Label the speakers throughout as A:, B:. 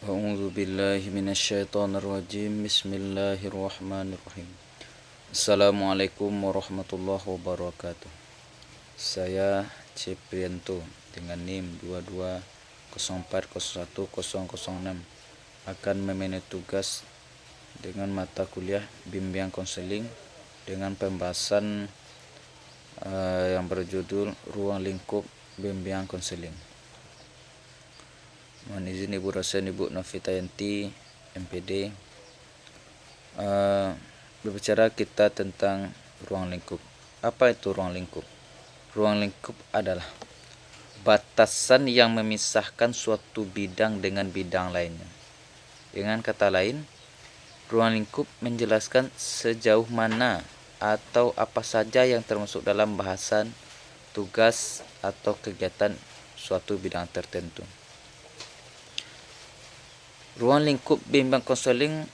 A: A'udzu billahi minasyaitonir rajim. Bismillahirrahmanirrahim. Assalamualaikum warahmatullahi wabarakatuh. Saya Ciprianto dengan NIM 2204010006 akan memanage tugas dengan mata kuliah bimbingan konseling dengan pembahasan yang berjudul Ruang Lingkup Bimbingan Konseling. Mohon izin Ibu dosen Ibu Novitayanti MPD. Berbicara kita tentang ruang lingkup. Apa itu ruang lingkup? Ruang lingkup adalah batasan yang memisahkan suatu bidang dengan bidang lainnya. Dengan kata lain, ruang lingkup menjelaskan sejauh mana atau apa saja yang termasuk dalam bahasan, tugas, atau kegiatan suatu bidang tertentu. Ruang lingkup bimbingan konseling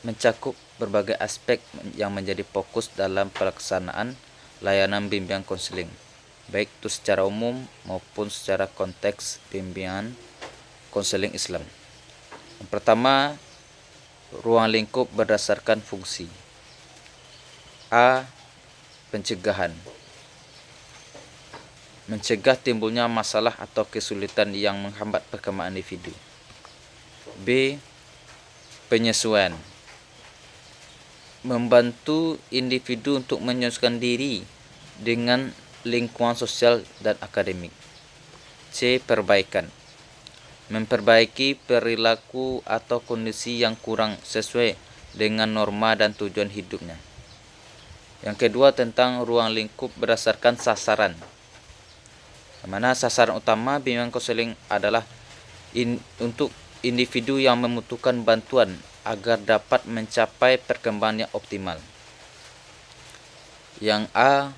A: mencakup berbagai aspek yang menjadi fokus dalam pelaksanaan layanan bimbingan konseling, baik itu secara umum maupun secara konteks bimbingan konseling Islam. Yang pertama, ruang lingkup berdasarkan fungsi. A. Pencegahan. Mencegah timbulnya masalah atau kesulitan yang menghambat perkembangan individu. B. Penyesuaian. Membantu individu untuk menyesuaikan diri dengan lingkungan sosial dan akademik. C. Perbaikan. Memperbaiki perilaku atau kondisi yang kurang sesuai dengan norma dan tujuan hidupnya. Yang kedua, tentang ruang lingkup berdasarkan sasaran. Mana sasaran utama bimbingan konseling adalah untuk individu yang membutuhkan bantuan agar dapat mencapai perkembangan yang optimal. Yang A.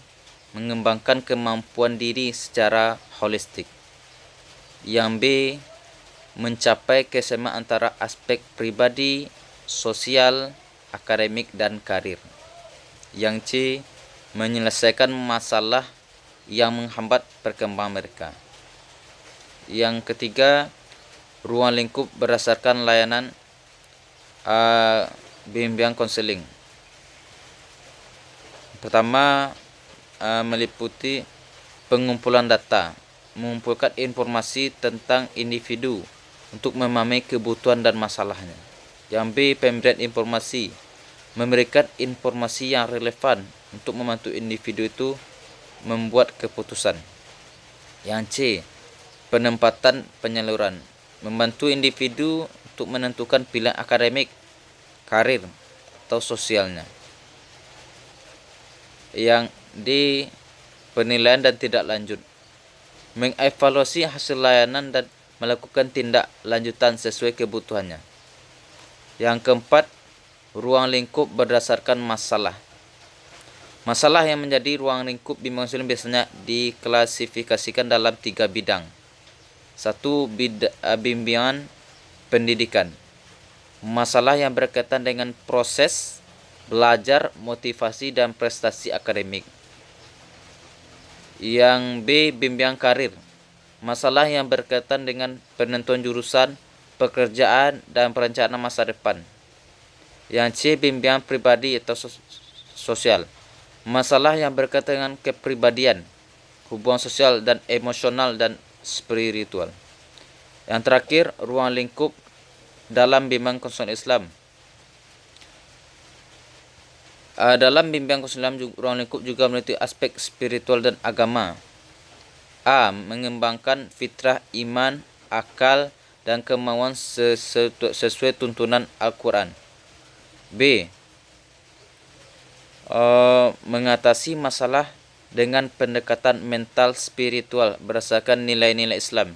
A: Mengembangkan kemampuan diri secara holistik. Yang B. Mencapai keseimbangan antara aspek pribadi, sosial, akademik, dan karir. Yang C. Menyelesaikan masalah yang menghambat perkembangan mereka. Yang ketiga, ruang lingkup berdasarkan layanan bimbingan konseling. Pertama, meliputi pengumpulan data, mengumpulkan informasi tentang individu untuk memahami kebutuhan dan masalahnya. Yang B. Pemberian informasi, memberikan informasi yang relevan untuk membantu individu itu membuat keputusan. Yang C. Penempatan penyaluran, membantu individu untuk menentukan pilihan akademik, karir, atau sosialnya. Yang D. Penilaian dan tidak lanjut, mengevaluasi hasil layanan dan melakukan tindak lanjutan sesuai kebutuhannya. Yang keempat, ruang lingkup berdasarkan masalah. Masalah yang menjadi ruang lingkup bimbingan konseling biasanya diklasifikasikan dalam 3 bidang. 1. Bimbingan pendidikan. Masalah yang berkaitan dengan proses belajar, motivasi, dan prestasi akademik. Yang B. Bimbingan karir. Masalah yang berkaitan dengan penentuan jurusan, pekerjaan, dan perencanaan masa depan. Yang C. Bimbingan pribadi atau sosial. Masalah yang berkaitan dengan kepribadian, hubungan sosial dan emosional dan spiritual. Yang terakhir, ruang lingkup dalam bimbingan konseling Islam. Dalam bimbingan konseling Islam, ruang lingkup juga meliputi aspek spiritual dan agama. A. Mengembangkan fitrah iman, akal, dan kemauan sesuai tuntunan Al-Quran. B. Mengatasi masalah dengan pendekatan mental spiritual berdasarkan nilai-nilai Islam.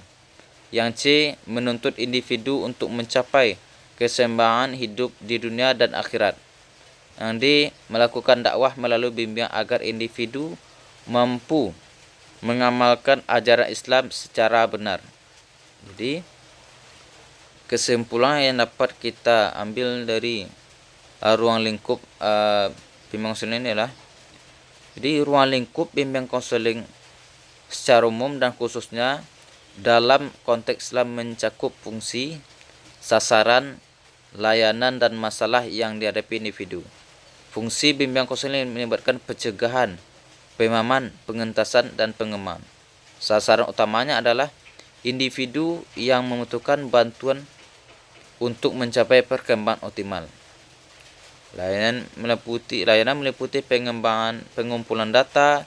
A: Yang C. Menuntut individu untuk mencapai keseimbangan hidup di dunia dan akhirat. Yang D. Melakukan dakwah melalui bimbingan agar individu mampu mengamalkan ajaran Islam secara benar. Jadi, kesimpulan yang dapat kita ambil dari ruang lingkup bimbingan konseling ini adalah, jadi ruang lingkup bimbingan konseling secara umum dan khususnya dalam konteks Islam mencakup fungsi, sasaran, layanan, dan masalah yang dihadapi individu. Fungsi bimbingan konseling melibatkan pencegahan, pemahaman, pengentasan, dan pengembangan. Sasaran utamanya adalah individu yang membutuhkan bantuan untuk mencapai perkembangan optimal. Layanan meliputi pengembangan, pengumpulan data,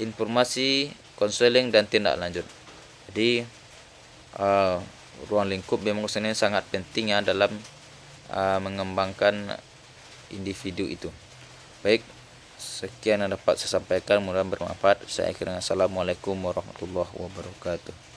A: informasi, konseling, dan tindak lanjut. Jadi ruang lingkup bimbingan konseling sangat penting ya dalam mengembangkan individu itu. Baik, sekian yang dapat saya sampaikan, mudah-mudahan bermanfaat. Saya akhirnya assalamualaikum warahmatullahi wabarakatuh.